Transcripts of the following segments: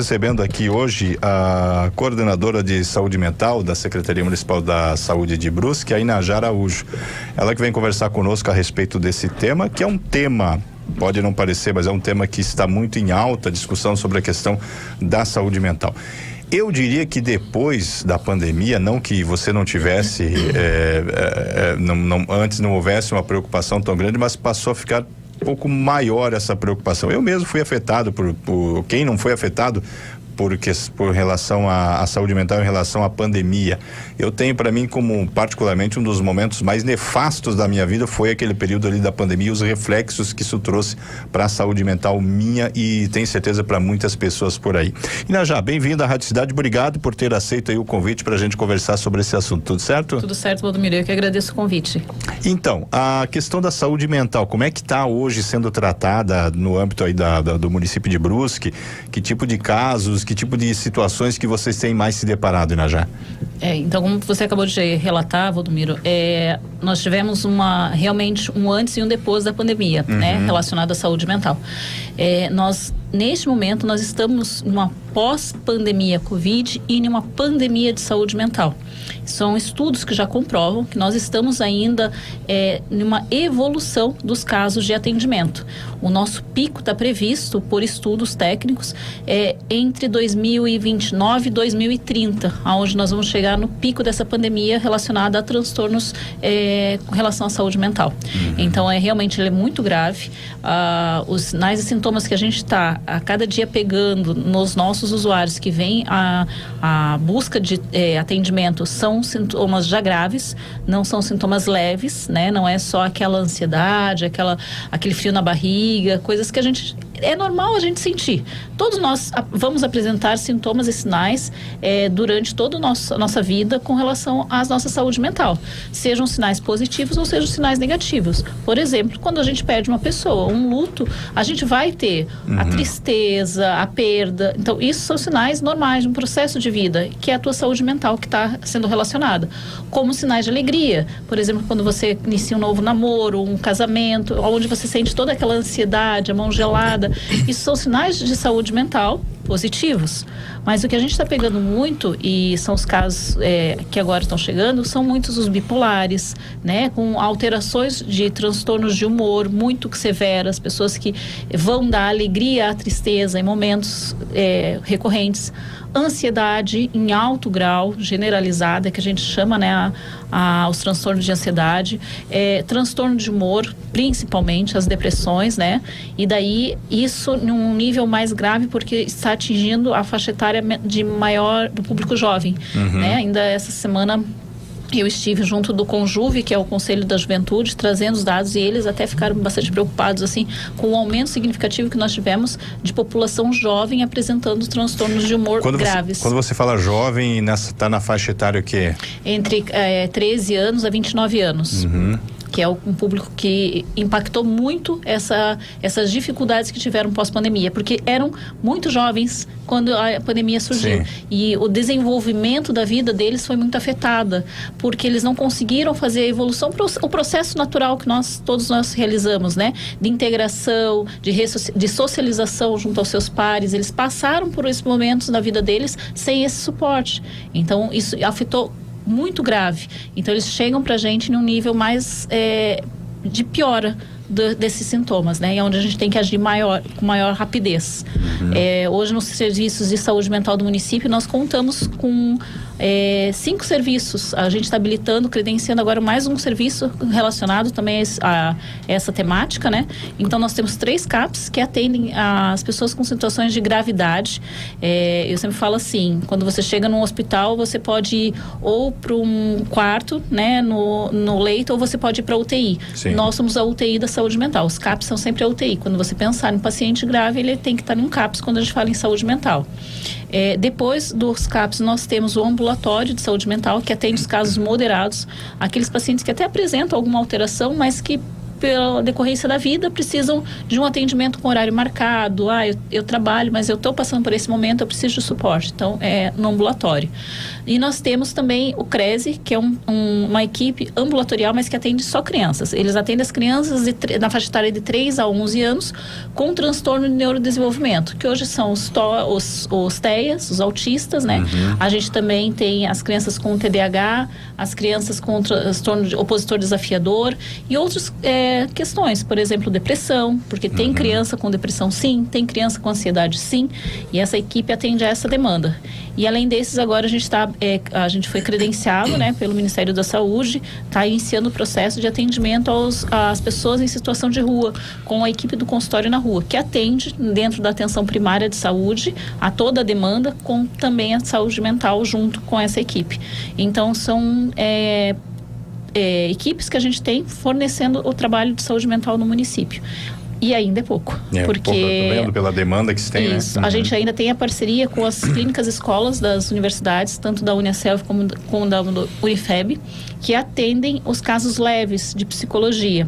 recebendo aqui hoje a coordenadora de saúde mental da Secretaria Municipal da Saúde de Brusque, a Inajá Araújo. Ela que vem conversar conosco a respeito desse tema, que é um tema, pode não parecer, mas é um tema que está muito em alta, discussão sobre a questão da saúde mental. Eu diria que depois da pandemia, não que você não tivesse, antes não houvesse uma preocupação tão grande, mas passou a ficar um pouco maior essa preocupação. Eu mesmo fui afetado por quem não foi afetado por relação à saúde mental em relação à pandemia. Eu tenho para mim como particularmente um dos momentos mais nefastos da minha vida foi aquele período ali da pandemia, os reflexos que isso trouxe para a saúde mental minha e tenho certeza para muitas pessoas por aí. Inajá, bem-vinda à Rádio Cidade, obrigado por ter aceito aí o convite para a gente conversar sobre esse assunto, tudo certo? Tudo certo, Valdomiro, eu que agradeço o convite. Então, a questão da saúde mental, como é que está hoje sendo tratada no âmbito aí do município de Brusque? Que tipo de casos, que tipo de situações que vocês têm mais se deparado, Inajá? Então, como você acabou de relatar, Valdomiro, nós tivemos realmente um antes e um depois da pandemia, né, relacionado à saúde mental. Neste momento, nós estamos numa pós-pandemia Covid e numa pandemia de saúde mental. São estudos que já comprovam que nós estamos ainda numa evolução dos casos de atendimento. O nosso pico está previsto por estudos técnicos entre 2029 e 2030, onde nós vamos chegar no pico dessa pandemia relacionada a transtornos com relação à saúde mental. Então, realmente ele é muito grave. Os sinais e sintomas que a gente está a cada dia pegando nos nossos usuários que vêm à busca de atendimento são sintomas já graves, não são sintomas leves, né? Não é só aquela ansiedade, aquele frio na barriga, coisas que é normal a gente sentir. Todos nós vamos apresentar sintomas e sinais durante toda a nossa vida com relação à nossa saúde mental. Sejam sinais positivos ou sejam sinais negativos. Por exemplo, quando a gente perde uma pessoa, um luto, a gente vai ter a tristeza, a perda. Então, isso são sinais normais de um processo de vida, que é a tua saúde mental que está sendo relacionada. Como sinais de alegria. Por exemplo, quando você inicia um novo namoro, um casamento, onde você sente toda aquela ansiedade, a mão gelada. Isso são sinais de saúde mental positivos. Mas o que a gente está pegando muito, e são os casos que agora estão chegando, são muitos os bipolares, né? Com alterações de transtornos de humor muito severas, pessoas que vão da alegria à tristeza em momentos recorrentes. Ansiedade em alto grau, generalizada, que a gente chama, né, os transtornos de ansiedade, transtorno de humor, principalmente as depressões, né, e daí isso num nível mais grave porque está atingindo a faixa etária do público jovem, né. Ainda essa semana eu estive junto do Conjuve, que é o Conselho da Juventude, trazendo os dados, e eles até ficaram bastante preocupados assim com o aumento significativo que nós tivemos de população jovem apresentando transtornos de humor graves. Quando você fala jovem, está na faixa etária o quê? Entre 13 anos a 29 anos. Que é um público que impactou muito essas dificuldades que tiveram pós-pandemia, porque eram muito jovens quando a pandemia surgiu. Sim. E o desenvolvimento da vida deles foi muito afetada, porque eles não conseguiram fazer a evolução, o processo natural que todos nós realizamos, né? De integração, de socialização junto aos seus pares. Eles passaram por esses momentos na vida deles sem esse suporte. Então, isso afetou muito grave. Então eles chegam pra gente num nível mais de piora desses sintomas, né? E onde a gente tem que agir com maior rapidez. Hoje nos serviços de saúde mental do município nós contamos com 5 serviços. A gente está habilitando, credenciando agora mais um serviço relacionado também a essa temática, né? Então nós temos 3 CAPs que atendem as pessoas com situações de gravidade. Eu sempre falo assim, quando você chega num hospital, você pode ir ou para um quarto, né, no leito, ou você pode ir para UTI. Sim. Nós somos a UTI da saúde mental. Os CAPs são sempre a UTI. Quando você pensar em paciente grave, ele tem que estar num CAPs quando a gente fala em saúde mental. Depois dos CAPs, nós temos o ambulatório de saúde mental, que atende os casos moderados, aqueles pacientes que até apresentam alguma alteração, mas que pela decorrência da vida, precisam de um atendimento com horário marcado. Eu trabalho, mas eu estou passando por esse momento, eu preciso de suporte. Então, é no ambulatório. E nós temos também o CRESE, que é uma equipe ambulatorial, mas que atende só crianças. Eles atendem as crianças na faixa etária de 3 a 11 anos com transtorno de neurodesenvolvimento, que hoje são os TEAs, os autistas, né? A gente também tem as crianças com TDAH, as crianças com transtorno de opositor desafiador e outras questões, por exemplo, depressão, porque tem criança com depressão sim, tem criança com ansiedade sim, e essa equipe atende a essa demanda. E além desses, agora a gente foi credenciado, né, pelo Ministério da Saúde, está iniciando o processo de atendimento às pessoas em situação de rua, com a equipe do consultório na rua, que atende dentro da atenção primária de saúde a toda a demanda, com também a saúde mental junto com essa equipe. Então, são equipes que a gente tem fornecendo o trabalho de saúde mental no município. E ainda é pouco, porque... vendo pela demanda que se tem, isso, né? A gente ainda tem a parceria com as clínicas escolas das universidades, tanto da Uniaselv como da Unifeb, que atendem os casos leves de psicologia.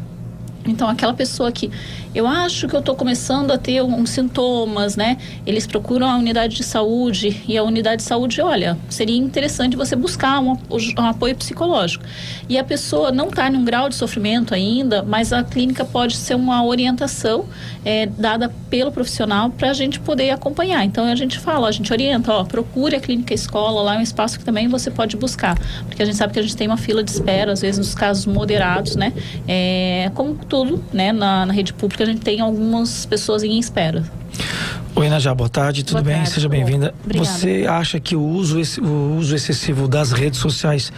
Então, aquela pessoa que eu acho que eu estou começando a ter uns sintomas, né? Eles procuram a unidade de saúde e a unidade de saúde, olha, seria interessante você buscar um apoio psicológico. E a pessoa não está em um grau de sofrimento ainda, mas a clínica pode ser uma orientação dada pelo profissional para a gente poder acompanhar. Então, a gente fala, a gente orienta, procure a clínica escola, lá é um espaço que também você pode buscar. Porque a gente sabe que a gente tem uma fila de espera, às vezes nos casos moderados, né? Como tudo, né? Na rede pública, a gente tem algumas pessoas em espera. Oi, Najá, boa tarde, tudo bem? Tarde, seja bem-vinda. Obrigada. Você acha que o uso excessivo das redes sociais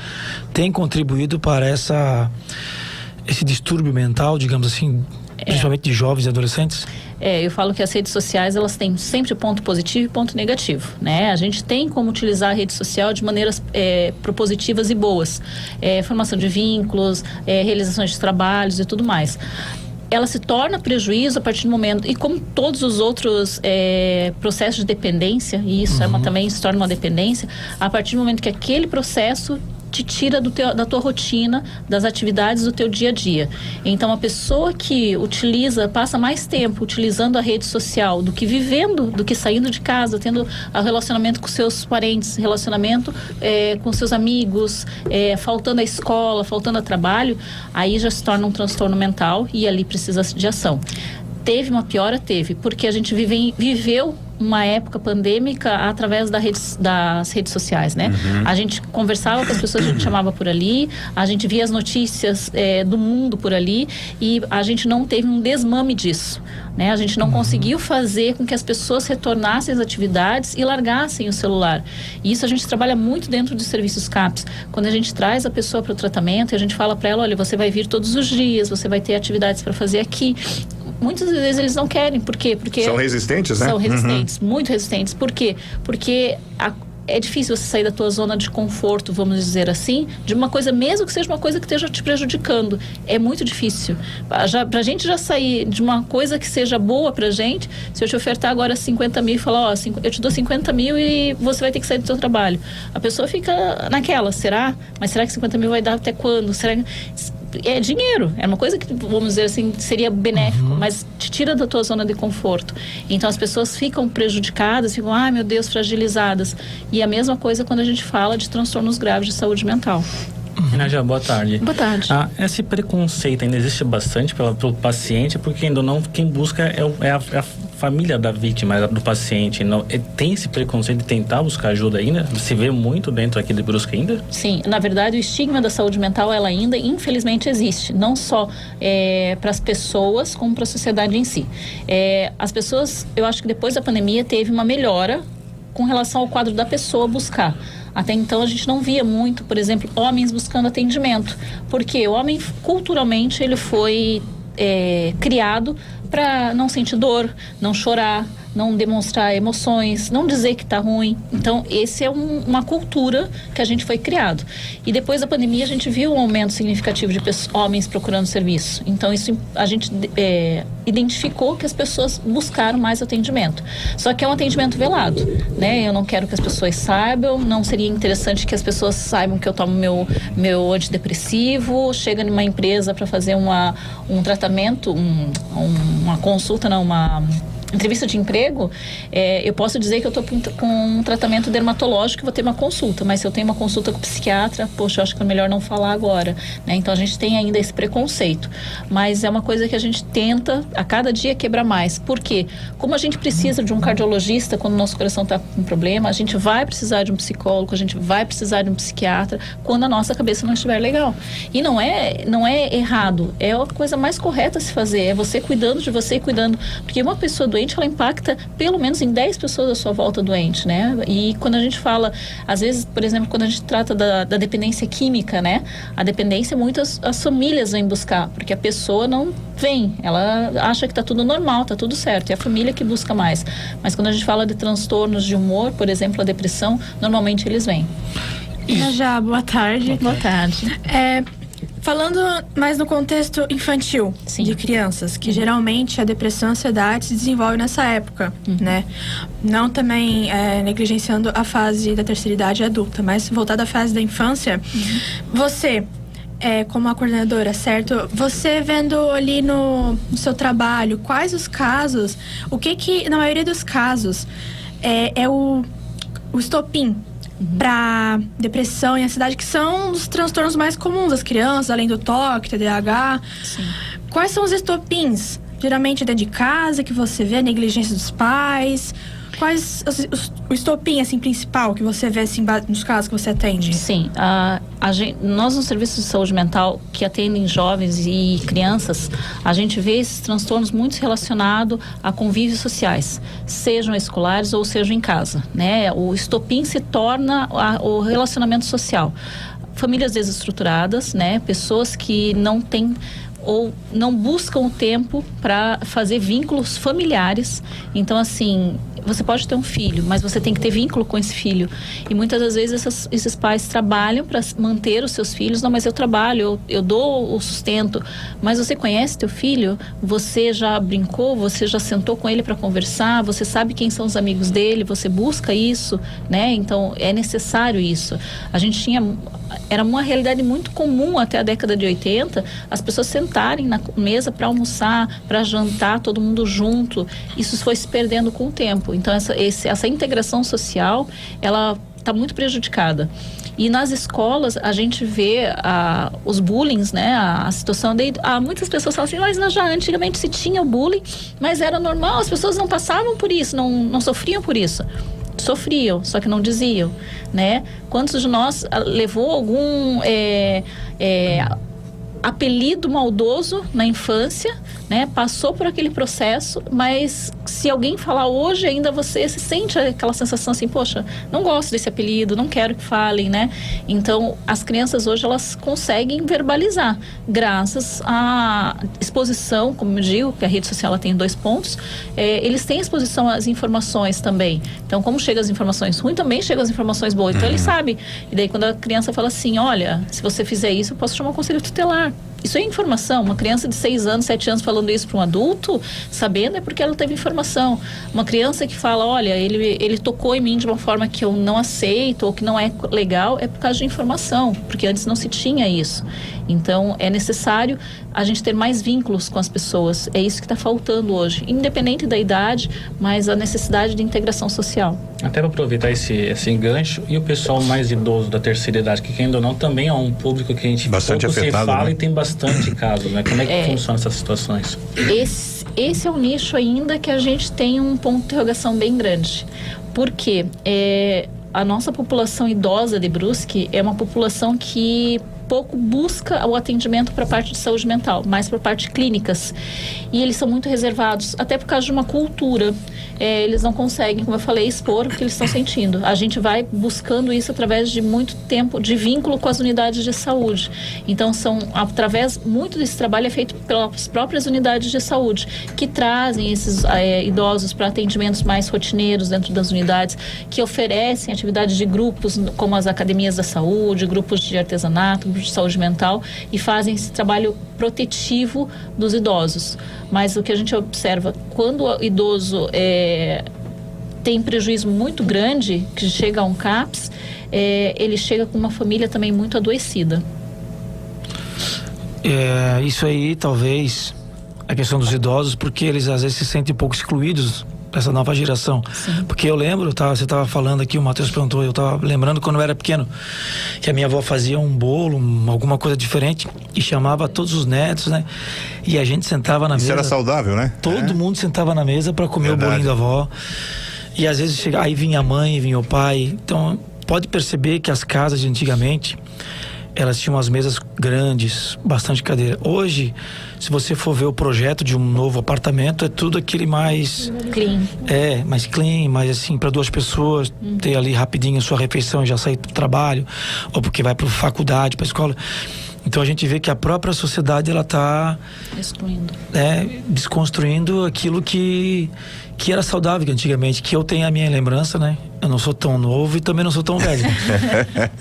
tem contribuído para esse distúrbio mental, digamos assim, principalmente de jovens e adolescentes? Eu falo que as redes sociais, elas têm sempre ponto positivo e ponto negativo, né? A gente tem como utilizar a rede social de maneiras propositivas e boas. Formação de vínculos, realizações de trabalhos e tudo mais. Ela se torna prejuízo a partir do momento, e como todos os outros processos de dependência, e isso também se torna uma dependência, a partir do momento que aquele processo te tira da tua rotina, das atividades do teu dia a dia. Então, a pessoa que passa mais tempo utilizando a rede social do que vivendo, do que saindo de casa, tendo relacionamento com seus parentes, relacionamento com seus amigos, faltando a escola, faltando a trabalho, aí já se torna um transtorno mental e ali precisa de ação. Teve uma piora? Teve, porque a gente viveu uma época pandêmica através das redes sociais, né? A gente conversava com as pessoas, a gente chamava por ali, a gente via as notícias do mundo por ali e a gente não teve um desmame disso, né? A gente não conseguiu fazer com que as pessoas retornassem às atividades e largassem o celular. E isso a gente trabalha muito dentro dos serviços CAPS. Quando a gente traz a pessoa para o tratamento e a gente fala para ela, olha, você vai vir todos os dias, você vai ter atividades para fazer aqui. Muitas vezes eles não querem. Por quê? Porque são resistentes, né? São resistentes, muito resistentes. Por quê? Porque é difícil você sair da tua zona de conforto, vamos dizer assim, de uma coisa, mesmo que seja uma coisa que esteja te prejudicando. É muito difícil. Pra gente já sair de uma coisa que seja boa pra gente, se eu te ofertar agora 50 mil e falar, eu te dou 50 mil e você vai ter que sair do teu trabalho. A pessoa fica naquela, será? Mas será que 50 mil vai dar até quando? Será que... É dinheiro, é uma coisa que, vamos dizer assim, seria benéfico, mas te tira da tua zona de conforto. Então as pessoas ficam prejudicadas, ficam, meu Deus, fragilizadas. E a mesma coisa quando a gente fala de transtornos graves de saúde mental. Najá, boa tarde. Boa tarde. Esse preconceito ainda existe bastante pelo paciente, porque ainda não, quem busca é a família da vítima, do paciente. Não, tem esse preconceito de tentar buscar ajuda ainda? Se vê muito dentro aqui de Brusque ainda? Sim, na verdade o estigma da saúde mental, ela ainda infelizmente existe, não só para as pessoas, como para a sociedade em si. As pessoas, eu acho que depois da pandemia teve uma melhora com relação ao quadro da pessoa buscar. Até então a gente não via muito, por exemplo, homens buscando atendimento, porque o homem culturalmente ele foi criado para não sentir dor, não chorar, não demonstrar emoções, não dizer que está ruim. Então, esse é uma cultura que a gente foi criado. E depois da pandemia, a gente viu um aumento significativo de homens procurando serviço. Então, isso a gente identificou que as pessoas buscaram mais atendimento. Só que é um atendimento velado, né? Eu não quero que as pessoas saibam, não seria interessante que as pessoas saibam que eu tomo meu antidepressivo, chega numa empresa para fazer um tratamento, uma consulta, não, uma entrevista de emprego, eu posso dizer que eu estou com um tratamento dermatológico e vou ter uma consulta, mas se eu tenho uma consulta com o psiquiatra, poxa, eu acho que é melhor não falar agora, né? Então a gente tem ainda esse preconceito, mas é uma coisa que a gente tenta a cada dia quebrar mais. Por quê? Como a gente precisa de um cardiologista quando o nosso coração está com problema, a gente vai precisar de um psicólogo, a gente vai precisar de um psiquiatra quando a nossa cabeça não estiver legal. E não é errado, é a coisa mais correta a se fazer, é você cuidando de você e cuidando, porque uma pessoa doente, ela impacta pelo menos em 10 pessoas à sua volta doente, né? E quando a gente fala, às vezes, por exemplo, quando a gente trata da dependência química, né? A dependência, muitas as famílias vêm buscar, porque a pessoa não vem, ela acha que está tudo normal, está tudo certo, é a família que busca mais. Mas quando a gente fala de transtornos de humor, por exemplo, a depressão, normalmente eles vêm. Já, boa tarde. Boa tarde. Falando mais no contexto infantil, sim, de crianças, que geralmente a depressão e a ansiedade se desenvolve nessa época, né? Não também negligenciando a fase da terceira idade adulta, mas voltada à fase da infância. Você, como a coordenadora, certo? Você vendo ali no seu trabalho, quais os casos, o que na maioria dos casos é o estopim para depressão e ansiedade, que são os transtornos mais comuns das crianças, além do TOC, TDAH. Sim. Quais são os estopins? Geralmente dentro de casa, que você vê a negligência dos pais. Quais o estopim, assim, principal que você vê, assim, nos casos que você atende? Sim, nós no Serviço de Saúde Mental, que atendem jovens e crianças, a gente vê esses transtornos muito relacionados a convívios sociais, sejam escolares ou sejam em casa, né? O estopim se torna o relacionamento social. Famílias desestruturadas, né? Pessoas que não têm ou não buscam o tempo para fazer vínculos familiares. Então, assim, você pode ter um filho, mas você tem que ter vínculo com esse filho. E muitas das vezes esses pais trabalham para manter os seus filhos. Não, mas eu trabalho, eu dou o sustento. Mas você conhece teu filho? Você já brincou? Você já sentou com ele para conversar? Você sabe quem são os amigos dele? Você busca isso, né? Então, é necessário isso. Era uma realidade muito comum até a década de 80, as pessoas sentarem na mesa para almoçar, para jantar, todo mundo junto. Isso foi se perdendo com o tempo. Então, essa integração social, ela está muito prejudicada. E nas escolas, a gente vê os bullying, né? A situação de... muitas pessoas falam assim, mas já antigamente se tinha o bullying, mas era normal, as pessoas não passavam por isso, não sofriam por isso. Sofriam, só que não diziam, né? Quantos de nós levou algum apelido maldoso na infância, né? Passou por aquele processo, mas se alguém falar hoje, ainda você se sente aquela sensação assim, poxa, não gosto desse apelido, não quero que falem, né? Então, as crianças hoje, elas conseguem verbalizar, graças à exposição, como eu digo, que a rede social ela tem 2 pontos, eles têm exposição às informações também. Então, como chegam as informações ruins, também chegam as informações boas. Então, ele sabe. E daí, quando a criança fala assim, olha, se você fizer isso, eu posso chamar o conselho tutelar. Isso é informação. Uma criança de 6 anos, 7 anos falando isso para um adulto, sabendo, é porque ela teve informação. Uma criança que fala, olha, ele tocou em mim de uma forma que eu não aceito ou que não é legal, é por causa de informação, porque antes não se tinha isso. Então, é necessário a gente ter mais vínculos com as pessoas. É isso que está faltando hoje, independente da idade, mas a necessidade de integração social. Até para aproveitar esse gancho, e o pessoal mais idoso da terceira idade, que ainda não também é um público que a gente bastante pouco afetado, se fala, né? E tem bastante casos, né? Como é que funcionam essas situações? Esse é um nicho ainda que a gente tem um ponto de interrogação bem grande. Porque a nossa população idosa de Brusque é uma população que pouco busca o atendimento para a parte de saúde mental, mais para a parte clínicas. E eles são muito reservados, até por causa de uma cultura. Eles não conseguem, como eu falei, expor o que eles estão sentindo. A gente vai buscando isso através de muito tempo de vínculo com as unidades de saúde. Então, muito desse trabalho é feito pelas próprias unidades de saúde, que trazem esses idosos para atendimentos mais rotineiros dentro das unidades, que oferecem atividades de grupos, como as academias da saúde, grupos de artesanato, grupos de saúde mental, e fazem esse trabalho protetivo dos idosos. Mas o que a gente observa, quando o idoso tem prejuízo muito grande, que chega a um CAPS, ele chega com uma família também muito adoecida. Isso aí, talvez, a questão dos idosos, porque eles às vezes se sentem um pouco excluídos dessa nova geração. Sim. Porque eu lembro, você estava falando aqui, o Matheus perguntou, eu estava lembrando quando eu era pequeno, que a minha avó fazia um bolo, alguma coisa diferente, e chamava todos os netos, né? E a gente sentava na mesa. Isso era saudável, né? Todo mundo sentava na mesa para comer o bolinho da avó. E às vezes aí vinha a mãe, vinha o pai. Então, pode perceber que as casas de antigamente, elas tinham as mesas grandes, bastante cadeira. Hoje, se você for ver o projeto de um novo apartamento, é tudo aquele mais... Clean. Mais clean, mais assim, para 2 pessoas, ter ali rapidinho a sua refeição e já sair pro trabalho, ou porque vai pra faculdade, pra escola. Então a gente vê que a própria sociedade, ela tá... desconstruindo aquilo que era saudável antigamente, que eu tenho a minha lembrança, né? Eu não sou tão novo e também não sou tão velho.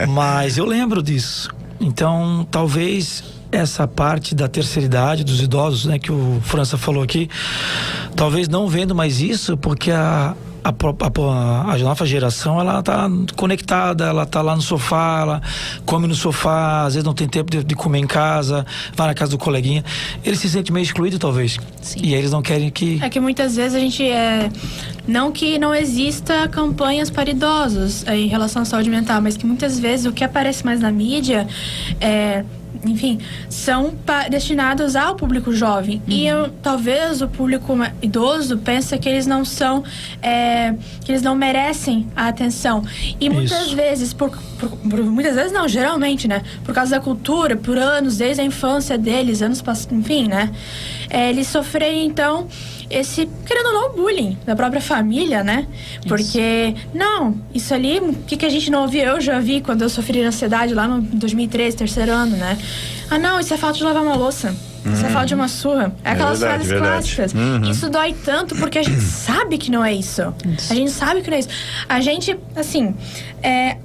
Mas eu lembro disso. Então, talvez essa parte da terceira idade, dos idosos, né, que o França falou aqui, talvez não vendo mais isso, porque a nova geração, ela tá conectada, ela tá lá no sofá, ela come no sofá, às vezes não tem tempo de comer em casa, vai na casa do coleguinha, ele se sente meio excluído, talvez. Sim. E aí eles não querem que... É que muitas vezes a gente não que não exista campanhas para idosos em relação à saúde mental, mas que muitas vezes o que aparece mais na mídia enfim, são destinados ao público jovem. E talvez o público idoso pense que eles não são, que eles não merecem a atenção. E muitas vezes, muitas vezes não, geralmente, né? Por causa da cultura, por anos, desde a infância deles, enfim, né? Eles sofrem, então, querendo ou não, bullying da própria família, né? Porque, isso ali, o que a gente não ouvia? Eu já vi quando eu sofri ansiedade lá no 2013, terceiro ano, né? Não, isso é falta de lavar uma louça. Isso é falta de uma surra. Aquelas frases clássicas. Isso dói tanto porque a gente sabe que não é isso. A gente sabe que não é isso. A gente, assim,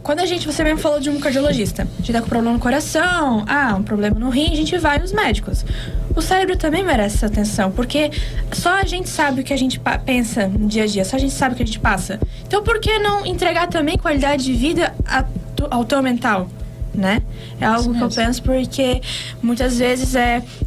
quando você mesmo falou de um cardiologista, a gente tá com problema no coração, um problema no rim, a gente vai nos médicos. O cérebro também merece essa atenção, porque só a gente sabe o que a gente pensa no dia a dia, só a gente sabe o que a gente passa. Então, por que não entregar também qualidade de vida ao teu mental? Né? É algo que eu penso, porque muitas vezes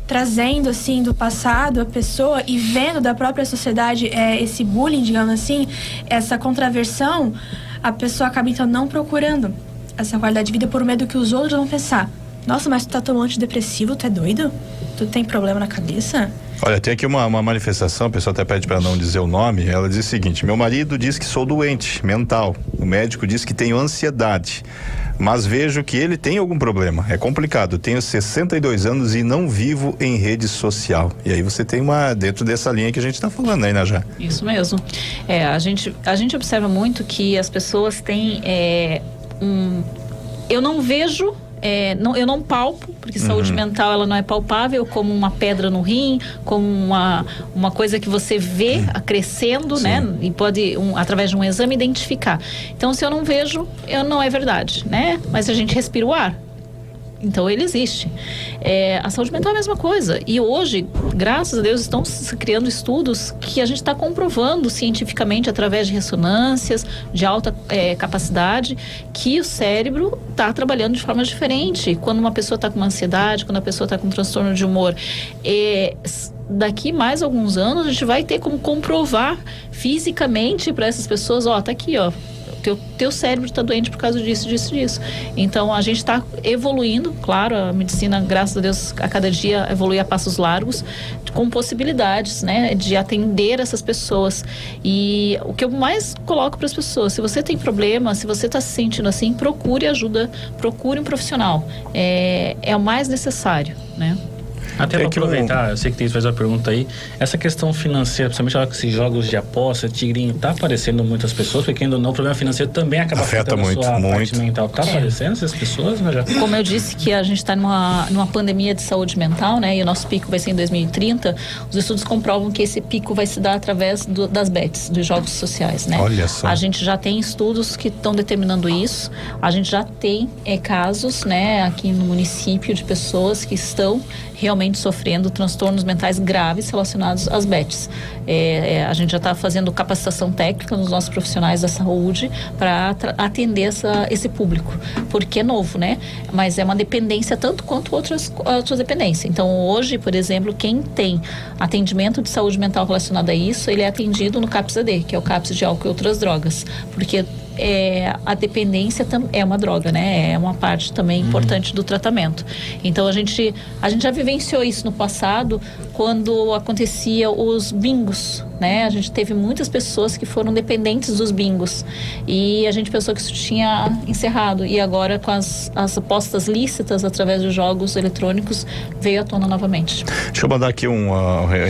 trazendo assim do passado a pessoa e vendo da própria sociedade esse bullying, digamos assim, essa contraversão, a pessoa acaba então não procurando essa qualidade de vida por medo que os outros vão pensar: nossa, mas tu tá tomando antidepressivo, tu é doido? Tu tem problema na cabeça? Olha, tem aqui uma manifestação, o pessoal até pede para não dizer o nome. Ela diz o seguinte: meu marido diz que sou doente mental, o médico diz que tenho ansiedade, mas vejo que ele tem algum problema. É complicado, tenho 62 anos e não vivo em rede social. E aí você tem dentro dessa linha que a gente está falando aí, Najá. Isso mesmo. A gente observa muito que as pessoas têm eu não vejo, eu não palpo, porque saúde mental ela não é palpável, como uma pedra no rim, como uma coisa que você vê crescendo, né? E pode, através de um exame, identificar. Então, se eu não vejo, não é verdade, né? Mas a gente respira o ar. Então, ele existe. A saúde mental é a mesma coisa. E hoje, graças a Deus, estão se criando estudos que a gente está comprovando cientificamente, através de ressonâncias de alta capacidade, que o cérebro está trabalhando de forma diferente. Quando uma pessoa está com uma ansiedade, quando a pessoa está com um transtorno de humor. Daqui mais alguns anos, a gente vai ter como comprovar fisicamente para essas pessoas: tá aqui, teu cérebro está doente por causa disso. Então a gente está evoluindo, claro, a medicina, graças a Deus, a cada dia evolui a passos largos, com possibilidades, né, de atender essas pessoas. E o que eu mais coloco para as pessoas: se você tem problema, se você está se sentindo assim, procure ajuda, procure um profissional. É o mais necessário, né? Até para aproveitar, eu sei que tem que fazer uma pergunta aí. Essa questão financeira, principalmente agora com esses jogos de aposta, Tigrinho, tá aparecendo muitas pessoas, porque ainda não, o problema financeiro também acaba afetando a sua parte mental. Tá aparecendo essas pessoas, né, já? Como eu disse que a gente está numa pandemia de saúde mental, né? E o nosso pico vai ser em 2030. Os estudos comprovam que esse pico vai se dar através das bets, dos jogos sociais, né? Olha só. A gente já tem estudos que estão determinando isso. A gente já tem casos, né, aqui no município, de pessoas que estão realmente sofrendo transtornos mentais graves relacionados às bets. A gente já está fazendo capacitação técnica nos nossos profissionais da saúde para atender esse público, porque é novo, né? Mas é uma dependência tanto quanto outras dependências. Então, hoje, por exemplo, quem tem atendimento de saúde mental relacionado a isso, ele é atendido no CAPS-AD, que é o CAPS de álcool e outras drogas, porque a dependência é uma droga, né? É uma parte também importante do tratamento. Então a gente já vivenciou isso no passado, quando acontecia os bingos, né? A gente teve muitas pessoas que foram dependentes dos bingos e a gente pensou que isso tinha encerrado, e agora com as apostas lícitas através dos jogos eletrônicos veio à tona novamente. Deixa eu mandar aqui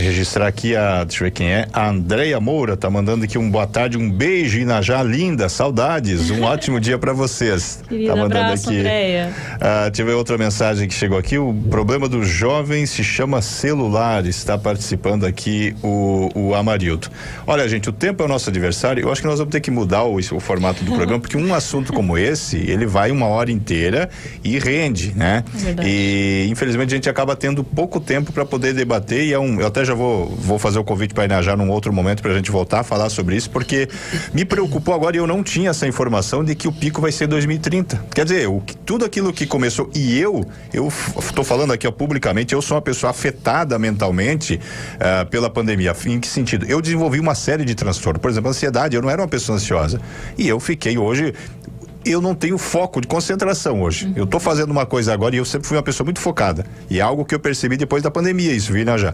registrar aqui deixa eu ver quem é. A Andreia Moura tá mandando aqui um boa tarde, um beijo, Inajá linda, saudades, um ótimo dia para vocês. Querida, tá mandando abraço, aqui. Andreia. Deixa eu ver outra mensagem que chegou aqui. O problema dos jovens se chama celular. Está participando aqui o Amarildo. Olha, gente, o tempo é o nosso adversário. Eu acho que nós vamos ter que mudar o formato do programa, porque um assunto como esse, ele vai 1 hora inteira e rende, né? Verdade. E infelizmente a gente acaba tendo pouco tempo para poder debater, e eu até já vou fazer o convite para Inajá num outro momento para a gente voltar a falar sobre isso, porque me preocupou agora, e eu não tinha essa informação de que o pico vai ser 2030. Quer dizer, tudo aquilo que começou, e eu estou falando aqui publicamente, eu sou uma pessoa afetada mentalmente pela pandemia. Em que sentido? Eu desenvolvi uma série de transtornos. Por exemplo, ansiedade. Eu não era uma pessoa ansiosa. E eu fiquei hoje... Eu não tenho foco de concentração hoje. Eu tô fazendo uma coisa agora e eu sempre fui uma pessoa muito focada. E é algo que eu percebi depois da pandemia, isso, viu, Inajá?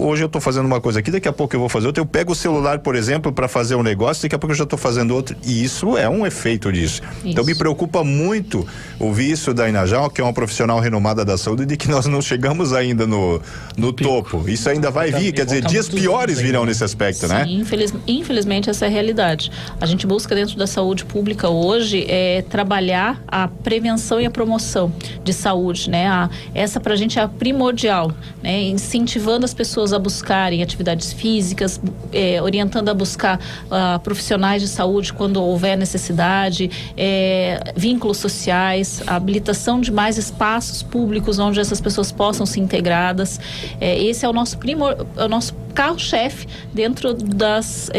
Hoje eu tô fazendo uma coisa aqui, daqui a pouco eu vou fazer outra. Eu pego o celular, por exemplo, para fazer um negócio, daqui a pouco eu já tô fazendo outro. E isso é um efeito disso. Então me preocupa muito ouvir isso da Inajá, que é uma profissional renomada da saúde, de que nós não chegamos ainda no topo. Isso ainda vai vir, quer dizer, dias piores virão nesse aspecto, né? Sim, infelizmente essa é a realidade. A gente busca dentro da saúde pública hoje trabalhar a prevenção e a promoção de saúde, né? Essa pra gente é a primordial, né? Incentivando as pessoas a buscarem atividades físicas, orientando a buscar profissionais de saúde quando houver necessidade, vínculos sociais, a habilitação de mais espaços públicos onde essas pessoas possam se integradas. Esse é o nosso carro-chefe dentro das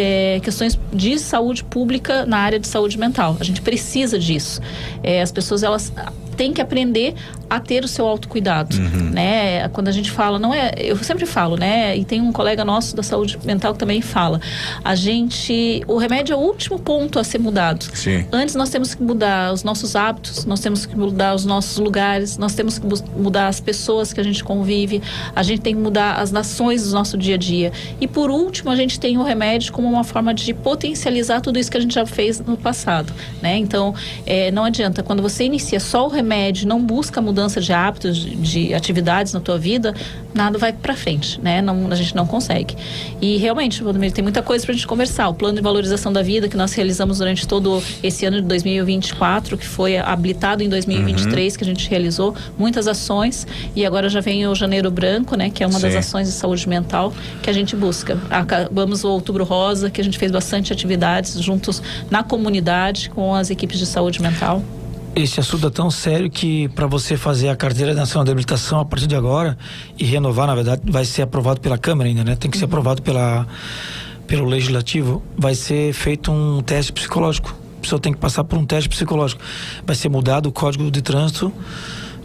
questões de saúde pública na área de saúde mental. A gente precisa disso. As pessoas, elas têm que aprender a ter o seu autocuidado, né? Quando a gente fala, eu sempre falo, né? E tem um colega nosso da saúde mental que também fala, o remédio é o último ponto a ser mudado. Sim. Antes nós temos que mudar os nossos hábitos, nós temos que mudar os nossos lugares, nós temos que mudar as pessoas que a gente convive, a gente tem que mudar as nações do nosso dia a dia. E por último, a gente tem o remédio como uma forma de potencializar tudo isso que a gente já fez no passado, né? Então, não adianta, quando você inicia só o remédio, não busca mudança de hábitos, de atividades na tua vida, nada vai pra frente, né? A gente não consegue. E realmente, Valdomiro, tem muita coisa pra gente conversar. O plano de valorização da vida que nós realizamos durante todo esse ano de 2024, que foi habilitado em 2023, que a gente realizou muitas ações, e agora já vem o Janeiro Branco, né? Que é uma das ações de saúde mental que a gente busca. Acabamos o Outubro Rosa, que a gente fez bastante atividades juntos na comunidade com as equipes de saúde mental. Esse assunto é tão sério que para você fazer a carteira nacional de habilitação a partir de agora e renovar, na verdade, vai ser aprovado pela Câmara ainda, né? Tem que ser aprovado pelo Legislativo. Vai ser feito um teste psicológico. A pessoa tem que passar por um teste psicológico. Vai ser mudado o Código de Trânsito,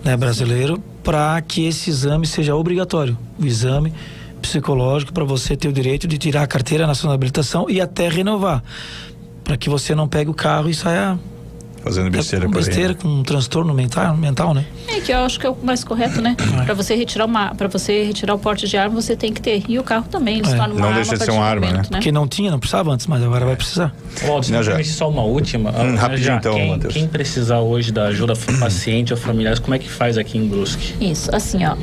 né, brasileiro, para que esse exame seja obrigatório. O exame psicológico para você ter o direito de tirar a carteira nacional de habilitação e até renovar. para que você não pegue o carro e saia Fazendo besteira com por aí, besteira, né? com um transtorno mental, né? É que eu acho que é o mais correto, né? Para você retirar o porte de arma, você tem que ter. E o carro também, ele se torna uma Não arma deixa a de ser partir uma do arma, momento, né? Porque não precisava antes, mas agora vai precisar. Walter, se Não, me já. permite só uma última. Rapidinho então, Matheus. Quem precisar hoje da ajuda paciente ou familiares, como é que faz aqui em Brusque? Isso, assim, ó,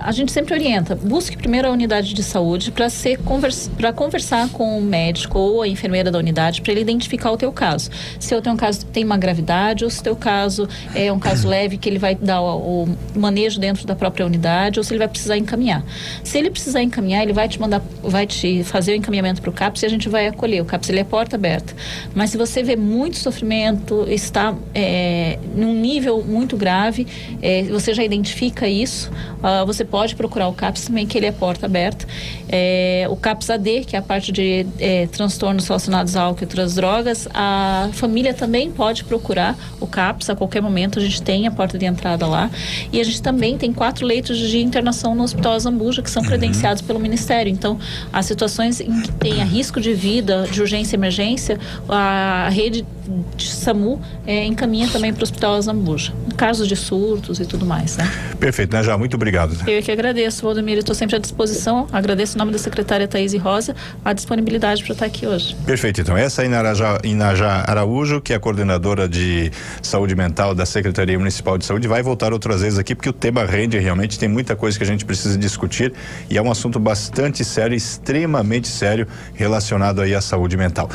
a gente sempre orienta, busque primeiro a unidade de saúde para conversar com o médico ou a enfermeira da unidade para ele identificar o teu caso. Se o teu caso tem uma gravidade ou se o teu caso é um caso leve que ele vai dar o manejo dentro da própria unidade ou se ele vai precisar encaminhar. Se ele precisar encaminhar, ele vai te fazer o encaminhamento para o CAPS e a gente vai acolher. O CAPS, ele é porta aberta. Mas se você vê muito sofrimento, está num nível muito grave, você já identifica isso, você pode procurar o CAPS também, que ele é porta aberta. O CAPS AD, que é a parte de transtornos relacionados a álcool e outras drogas, a família também pode procurar o CAPS a qualquer momento, a gente tem a porta de entrada lá. E a gente também tem 4 leitos de internação no Hospital Azambuja, que são credenciados pelo Ministério. Então, as situações em que tenha risco de vida, de urgência e emergência, a rede de SAMU encaminha também para o Hospital Azambuja. Casos de surtos e tudo mais, né? Perfeito, né, já? Muito obrigado. Eu é que agradeço, Valdomiro, estou sempre à disposição. Agradeço em nome da secretária Thaís Rosa a disponibilidade para estar aqui hoje. Perfeito, então essa é a Inajá Araújo, que é a coordenadora de saúde mental da Secretaria Municipal de Saúde, vai voltar outras vezes aqui, porque o tema rende, realmente tem muita coisa que a gente precisa discutir e é um assunto bastante sério, extremamente sério, relacionado aí à saúde mental.